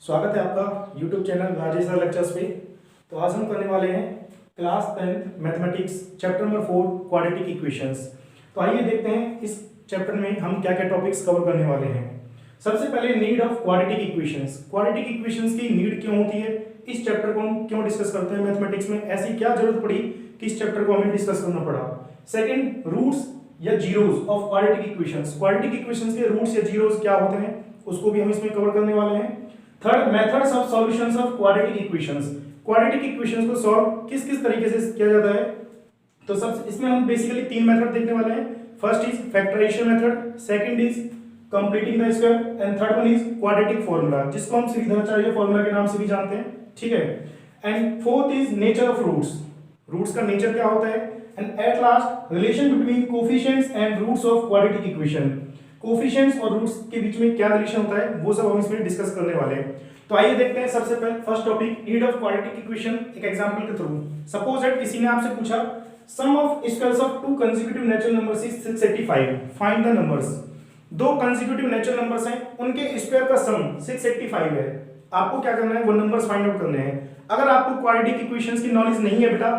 स्वागत है आपका YouTube channel Rajesh sir lectures पे। तो आज हम करने वाले हैं class 10 mathematics chapter number 4 quadratic equations. तो आइए देखते हैं इस चैप्टर में हम क्या क्या टॉपिक्स कवर करने वाले हैं। सबसे पहले need of quadratic equations. Quadratic equations की नीड क्यों होती है, इस चैप्टर को हम क्यों डिस्कस करते हैं मैथमेटिक्स में, ऐसी क्या जरूरत पड़ी कि इस चैप्टर को हमें डिस्कस करना पड़ा। सेकंड, रूट्स या zeros of quadratic equations. Quadratic equations के रूट्स या जीरोस क्या होते हैं उसको भी हम इसमें कवर करने वाले हैं। Third, methods of solutions of quadratic equations. Quadratic equations को सॉल्व किस किस तरीके से किया जाता है। तो सब इसमें हम बेसिकली तीन मेथड देखने वाले हैं। First is factorization method, second is completing the square and third one is quadratic formula, जिसको हम सीधाचार्य फार्मूला के नाम से भी जानते हैं, ठीक है। And fourth is nature of roots. Roots का नेचर क्या होता है। And at last, relation between coefficients and roots of quadratic equation. Coefficients और रूट्स के बीच में क्या रिलेशन होता है वो सब हम इसमें डिस्कस करने वाले हैं। तो आइए देखते हैं सबसे पहले first topic, need of quadratic equation, एक एग्जांपल के थ्रू। सपोज दैट किसी ने आपसे पूछा sum of squares of two consecutive natural numbers is 685, find the numbers. दो कंसेक्यूटिव नेचुरल नंबर्स हैं, उनके स्क्वायर का सम 685 है। आपको क्या करना है, वो नंबर्स फाइंड आउट करने हैं। अगर आपको क्वाड्रेटिक इक्वेशंस की नॉलेज नहीं है बेटा,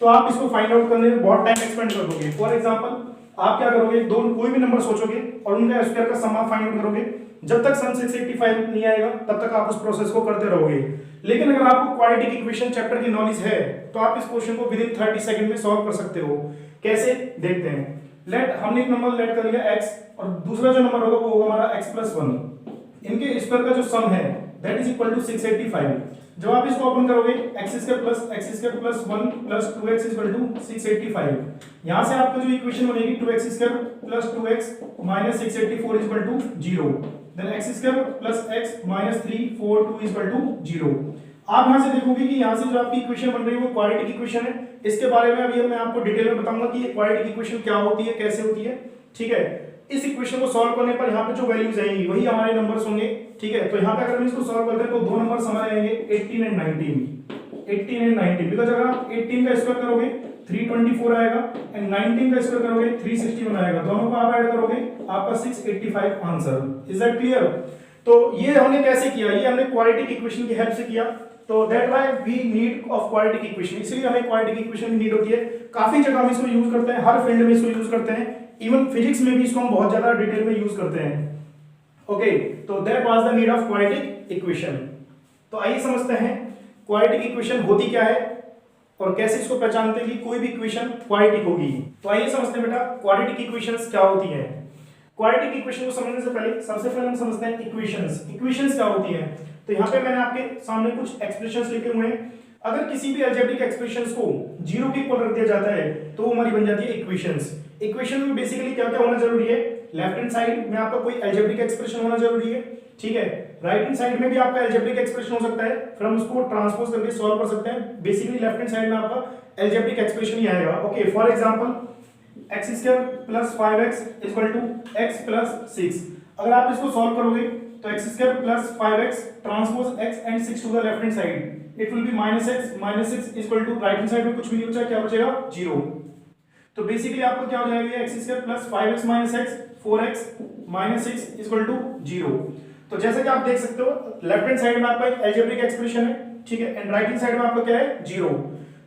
तो आप इसको फाइंड आउट करने में बहुत टाइम एक्सपेंड कर दोगे। फॉर एग्जांपल, आप क्या करोगे, दो कोई भी नंबर सोचोगे और उनका स्क्वायर का सम आप फाइंड आउट करोगे। जब तक सम 685 नहीं आएगा तब तक आप उस प्रोसेस को करते रहोगे। लेकिन अगर आपको क्वाड्रेटिक इक्वेशन चैप्टर की नॉलेज है तो आप इस क्वेश्चन को विद इन 30 सेकंड में सॉल्व कर सकते हो। कैसे, देखते हैं। लेट हमने एक नंबर लेट कर लिया x और दूसरा जो नंबर होगा वो होगा हमारा x + 1। इनके स्क्वायर का जो सम है दैट इज इक्वल टू 685। जब आप इसको ओपन करोगे x² + x² + 1 + 2x = 685। यहां से आपका जो इक्वेशन बनेगी 2x² + 2x - 684 = 0। Then x² + x - 342 = 0। आप यहां से देखोगे कि यहां से जो आपकी इक्वेशन बन रही है वो क्वाड्रेटिक इक्वेशन है। इसके बारे में अभी मैं आपको डिटेल में बताऊंगा कि ये क्वाड्रेटिक इक्वेशन क्या होती है, कैसे होती है, ठीक है। इस इक्वेशन को सॉल्व करने पर यहाँ पे जो वैल्यूज आएंगी वही हमारे नंबर्स होंगे, ठीक है। तो यहाँ पे अगर हम इसको सॉल्व करते हैं तो दो नंबर्स हमारे आएंगे 18 एंड 19 बिकॉज अगर आप 18 का स्क्वायर करोगे 324 आएगा एंड 19 का स्क्वायर करोगे 361 आएगा। दोनों को आप ऐड करोगे आपका 685 आंसर। Is that clear. तो ये हमने कैसे किया, ये हमने क्वाड्रेटिक इक्वेशन की हेल्प से किया। तो that why we need of quadratic equation, इसलिए हमें क्वाड्रेटिक इक्वेशन की नीड होती है। काफी जगह हम इसको यूज करते हैं, हर फील्ड में इसको यूज करते हैं, इवन फिजिक्स में भी इसको हम बहुत ज्यादा डिटेल में यूज करते हैं। ओके, तो that was the need of quadratic equation. तो आइए समझते हैं क्वाड्रेटिक इक्वेशन होती क्या है और कैसे इसको पहचानते हैं कि कोई भी इक्वेशन क्वाड्रेटिक होगी। तो आइए समझते हैं बेटा क्वाड्रेटिक इक्वेशंस क्या होती हैं। क्वाड्रेटिक इक्वेशन को समझने से पहले सबसे पहले हम समझते हैं इक्वेशंस। इक्वेशंस क्या होती हैं। तो यहाँ पे मैंने आपके सामने कुछ एक्सप्रेशंस लिखे हुए हैं। अगर किसी भी अलजेब्रिक एक्सप्रेशंस को 0 के इक्वल रख दिया जाता है तो वो हमारी बन जाती है इक्वेशंस। इक्वेशन में बेसिकली क्या क्या होना जरूरी है, लेफ्ट हैंड साइड में आपका कोई अलजेब्रिक एक्सप्रेशन होना जरूरी है, ठीक है। राइट हैंड साइड में भी आपका अलजेब्रिक एक्सप्रेशन हो सकता है, फिर हम उसको ट्रांसपोज करके सॉल्व कर सकते हैं। बेसिकली लेफ्ट हैंड साइड में आपका अलजेब्रिक एक्सप्रेशन ही आएगा। Okay, for example x² + 5x = x + 6। अगर आप इसको सॉल्व करोगे तो x² + 5x transpose x and 6 to the left hand side, it will be -x - 6 = right hand side में कुछ भी नहीं बचा, क्या बचेगा 0। तो बेसिकली आपको क्या हो जाएगा, x² + 5x - x 4x - 6 = 0। तो जैसे कि आप देख सकते हो लेफ्ट हैंड साइड में आपका एक अलजेब्रिक एक्सप्रेशन है, ठीक है, एंड राइट हैंड साइड में आपका क्या है 0।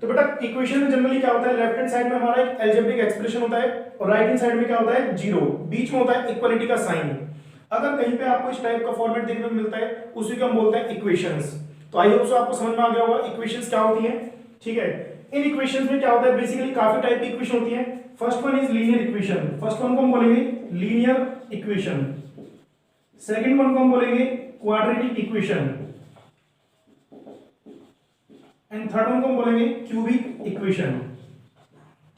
तो बेटा इक्वेशन में जनरली क्या होता है, लेफ्ट हैंड साइड में हमारा एक अलजेब्रिक एक्सप्रेशन होता है और राइट हैंड साइड में क्या होता है 0, बीच में होता है इक्वालिटी का साइन। अगर कहीं पे आपको इस टाइप का फॉर्मेट देखने को मिलता है उसी को हम बोलते हैं इक्वेशंस। तो आई होप सो आपको समझ में आ गया होगा इक्वेशंस क्या होती हैं, ठीक है। इन इक्वेशंस में क्या होता है, बेसिकली काफी टाइप की इक्वेशन होती हैं। First one is linear equation, first one को हम बोलेंगे लीनियर इक्वेशन। सेकंड वन को हम बोलेंगे quadratic equation and third one को हम बोलेंगे क्यूबिक इक्वेशन,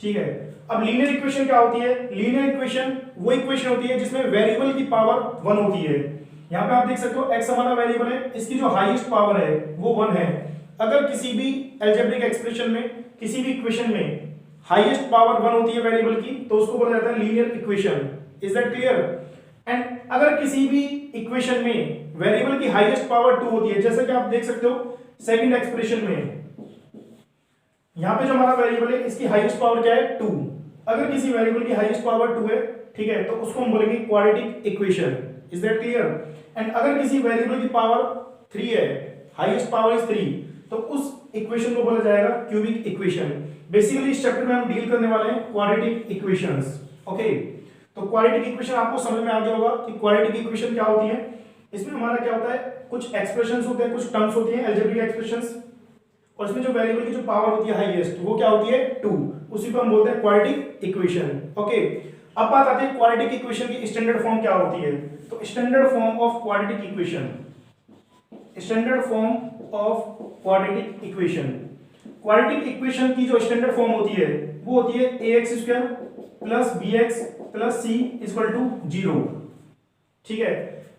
ठीक है। अब लीनियर इक्वेशन क्या होती है, लीनियर इक्वेशन वो इक्वेशन होती है जिसमें वेरिएबल की पावर 1 होती है। यहां पे आप देख सकते हो x हमारा वेरिएबल है, इसकी जो हाईएस्ट पावर है वो 1 है। अगर किसी भी अलजेब्रिक एक्सप्रेशन में, किसी भी इक्वेशन में हाईएस्ट पावर 1 होती है वेरिएबल की तो उसको बोला जाता है linear equation. Is that clear. And अगर किसी भी इक्वेशन में वेरिएबल की हाईएस्ट पावर 2 होती है, जैसे कि आप देख सकते हो सेकंड एक्सप्रेशन में यहां पे जो हमारा वेरिएबल है इसकी हाईएस्ट पावर क्या है 2। अगर किसी वेरिएबल की हाईएस्ट पावर 2 है, ठीक है, तो उसको हम बोलेंगे quadratic equation. Is that clear. And अगर किसी वेरिएबल की पावर 3 है, हाईएस्ट पावर इज 3, तो उस इक्वेशन को बोला जाएगा क्यूबिक इक्वेशन। बेसिकली इस चैप्टर में हम डील करने वाले हैं क्वाड्रेटिक इक्वेशंस। ओके, तो क्वाड्रेटिक इक्वेशन आपको समझ में आ गया होगा कि क्वाड्रेटिक इक्वेशन क्या होती है। इसमें हमारा क्या होता है, कुछ एक्सप्रेशंस होते हैं, कुछ टर्म्स होती हैं अलजेब्रिक एक्सप्रेशंस, और इसमें जो वेरिएबल की जो पावर होती है हाईएस्ट, वो क्या होती है 2, उसी को हम बोलते हैं क्वाड्रेटिक इक्वेशन। ओके, अब बात आती है क्वाड्रेटिक इक्वेशन की स्टैंडर्ड फॉर्म क्या होती है। तो standard form of quadratic equation, standard form of quadratic equation, quadratic equation की जो स्टैंडर्ड फॉर्म होती है वो होती है ax² plus bx plus c equal to 0। ठीक है,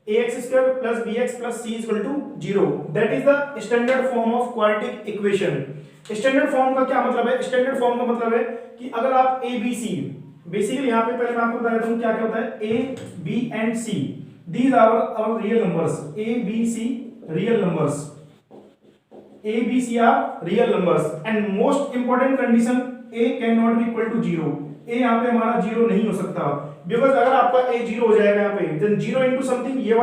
ax² plus bx plus c equal to 0, that is the standard form of quadratic equation. Standard form का क्या मतलब है, स्टैंडर्ड फॉर्म का मतलब है कि अगर आप a b c, बेसिकली यहाँ पे पहले मैं आपको बता देता हूँ क्या क्या होता है, a b and c, these are our real numbers, a b c real numbers, a b c are real numbers and most important condition a cannot be equal to 0, a यहाँ पे हमारा 0 नहीं हो सकता, बिकॉज अगर आपका a 0 हो जाएगा यहाँ पे, देन 0 इनटू समथिंग, ये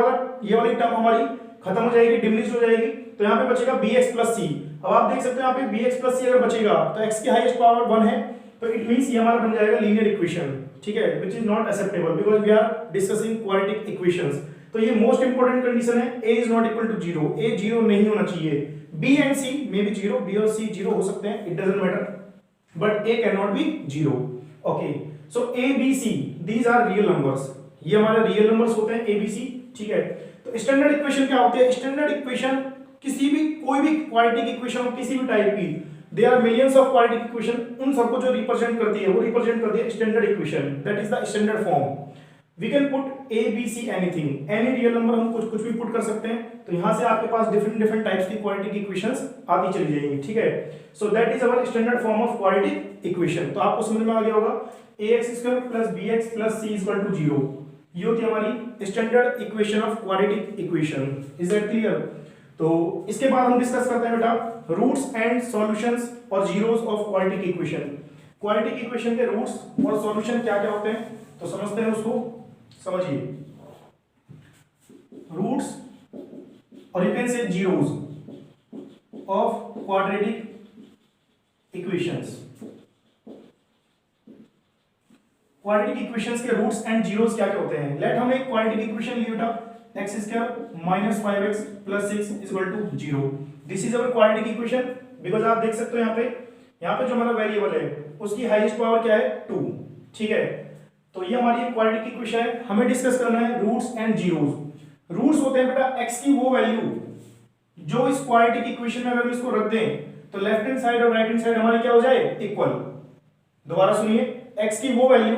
वाली टर्म हमारी खत्म हो जाएगी, डिमिनिश हो जाएगी, तो यहाँ पे बचेगा bx प्लस c। अब आप देख सकते हो यहाँ पे bx प्लस c अगर बचेगा तो x की हाईएस्ट पावर 1 है, तो इट मींस ये हमारा बन जाएगा लीनियर इक्वेशन। ठीक है, which is not acceptable because we are discussing quadratic equations. तो ये मोस्ट इंपोर्टेंट कंडीशन है, a is not equal to 0, a 0 नहीं होना चाहिए, b and c may be 0, b और c 0 हो सकते हैं, it doesn't matter, but a can not be 0। Okay, so a b c these are real numbers, ये हमारे रियल नंबर्स होते हैं a b c। ठीक है, तो स्टैंडर्ड इक्वेशन क्या होती है, स्टैंडर्ड इक्वेशन किसी भी कोई भी क्वाड्रेटिक इक्वेशन हो किसी भी टाइप की, there are millions of quadratic equation, उन सबको जो रिप्रेजेंट करती है वो रिप्रेजेंट करती है standard equation, that is the standard form. We can put a b c anything, any real number हम कुछ भी पुट कर सकते हैं, तो यहां से आपके पास डिफरेंट टाइप्स की क्वाड्रेटिक इक्वेशंस आती चली जाएंगी। ठीक है, so that is our standard form of quadratic equation. तो आपको समझ में आ गया होगा ax² plus bx plus c equal to 0, ये होती है हमारी standard equation of quadratic equation. Is that clear? तो इसके बाद हम डिस्कस करते हैं बेटा रूट्स एंड सॉल्यूशंस और zeros of quadratic equation. Quadratic equation के रूट्स और सॉल्यूशन क्या क्या होते हैं, तो समझते हैं उसको, समझिए। रूट्स और you can say zeros of quadratic equations. Quadratic equations के रूट्स एंड जीरोस क्या क्या होते हैं। लेट हम एक क्वाड्रेटिक इक्वेशन लिए बेटा x² minus 5x plus 6 equal to 0। This is our quadratic equation, because आप देख सकते हो यहाँ पे जो हमारा वेरिएबल है उसकी हाईएस्ट पावर क्या है 2। ठीक है, तो ये हमारी क्वाड्रेटिक इक्वेशन है, हमें डिस्कस करना है रूट्स एंड जीरोस। रूट्स होते हैं बेटा x की वो वैल्यू जो इस क्वाड्रेटिक इक्वेशन में अगर हम इसको रख दें तो लेफ्ट हैंड साइड और राइट हैंड साइड हमारी क्या हो जाए इक्वल। दोबारा सुनिए, x की वो वैल्यू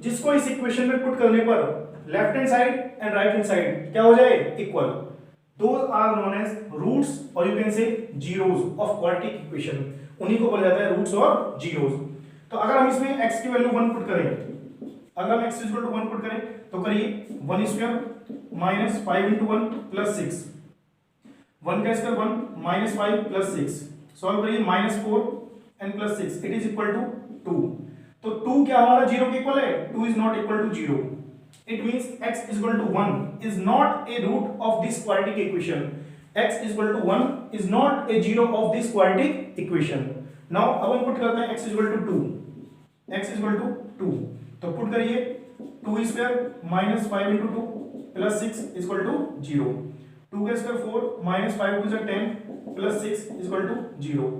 जिसको इस इक्वेशन में पुट करने पर left hand side and right hand side क्या हो जाए equal, those are known as roots और you can say zeros of quadratic equation, उन्हीं को बोला जाता है रूट्स और जीरोस। तो अगर हम इसमें x की वैल्यू 1 पुट करें, अगर हम x 1 पुट करें तो करिए 1² माइनस 5 इंटू 1 प्लस 6, 1 का स्क्वायर 1 माइनस 5 प्लस 6, सॉल्व करिए -4 and plus 6 it is equal to 2। तो 2 क्या हमारा 0 के इक्वल है, 2 is not equal to 0, it means x is equal to 1 is not a root of this quadratic equation, x is equal to 1 is not a 0 of this quadratic equation। now अब हम put करते हैं x is equal to 2, x is equal to 2, तो put करिए 2 square minus 5 into 2 plus 6 is equal to 0, 2 का square 4 minus 5 two 10 plus 6 is equal to 0,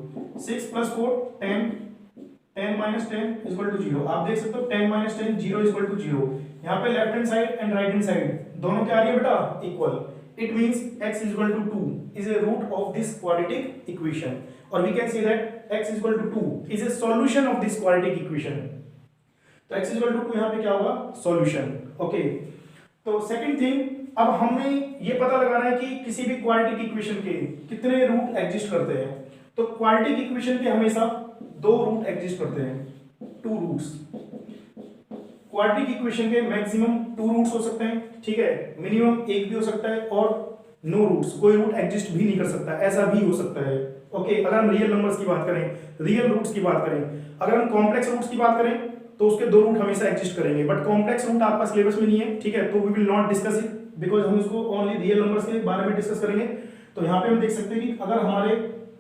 6 plus 4 10, 10 minus 10 is equal to 0। आप देख सकते हो 10 माइनस 10 0 इज इक्वल टू 0। यहाँ पे left hand side and right hand side दोनों क्या आ रही है बेटा equal, it means x is equal to 2 is a root of this quadratic equation, or we can say that x is equal to 2 is a solution of this quadratic equation। तो x is equal to 2 यहाँ पे क्या होगा solution. Okay, तो second thing, अब हमें ये पता लगाना है कि किसी भी क्वाड्रेटिक इक्वेशन के कितने रूट एग्जिस्ट करते हैं। तो क्वाड्रेटिक इक्वेशन के हमेशा 2 रूट एग्जिस्ट करते हैं, 2 रूट्स। क्वाड्रेटिक इक्वेशन के मैक्सिमम 2 रूट्स हो सकते हैं, ठीक है, मिनिमम 1 भी हो सकता है, और नो रूट्स, कोई रूट एग्जिस्ट भी नहीं कर सकता, ऐसा भी हो सकता है। ओके, अगर हम रियल नंबर्स की बात करें, रियल रूट्स की बात करें, अगर हम कॉम्प्लेक्स रूट्स की बात करें तो उसके 2 रूट हमेशा एग्जिस्ट करेंगे, बट कॉम्प्लेक्स रूट आपका सिलेबस में नहीं है, ठीक है, तो we will not discuss it because हम इसको ओनली रियल नंबर्स के बारे में डिस्कस करेंगे। तो यहाँ पे हम देख सकते हैं कि अगर हमारे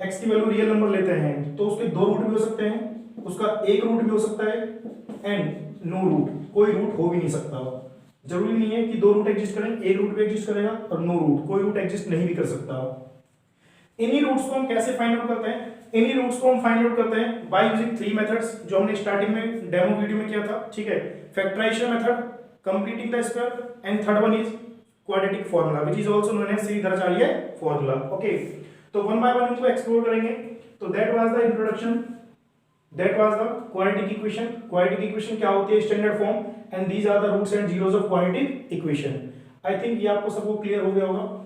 x की वैल्यू रियल नंबर लेते हैं तो उसके 2 रूट भी हो सकते हैं, उसका 1 रूट भी हो सकता है एंड नो रूट, कोई रूट हो भी नहीं सकता। जरूरी नहीं है कि 2 रूट एग्जिस्ट करें, 1 रूट भी एग्जिस्ट करेगा और नो रूट, कोई रूट एग्जिस्ट नहीं भी कर सकता। इन्हीं रूट्स को हम कैसे फाइंड आउट करते हैं? इन्हीं रूट्स को हम फाइंड आउट करते हैं बाय यूजिंग 3 मेथड्स जो हमने स्टार्टिंग में डेमो वीडियो में किया था, ठीक है। Factorization method, completing the square and third one is quadratic formula which is also known as Shridharacharya formula. Okay, तो वन बाय वन इनको एक्सप्लोर करेंगे। तो that was the introduction, that was the quadratic equation. Quadratic equation क्या होती है? Standard form, and these are the roots and zeros of quadratic equation. I think ये आपको सबको क्लियर हो गया होगा।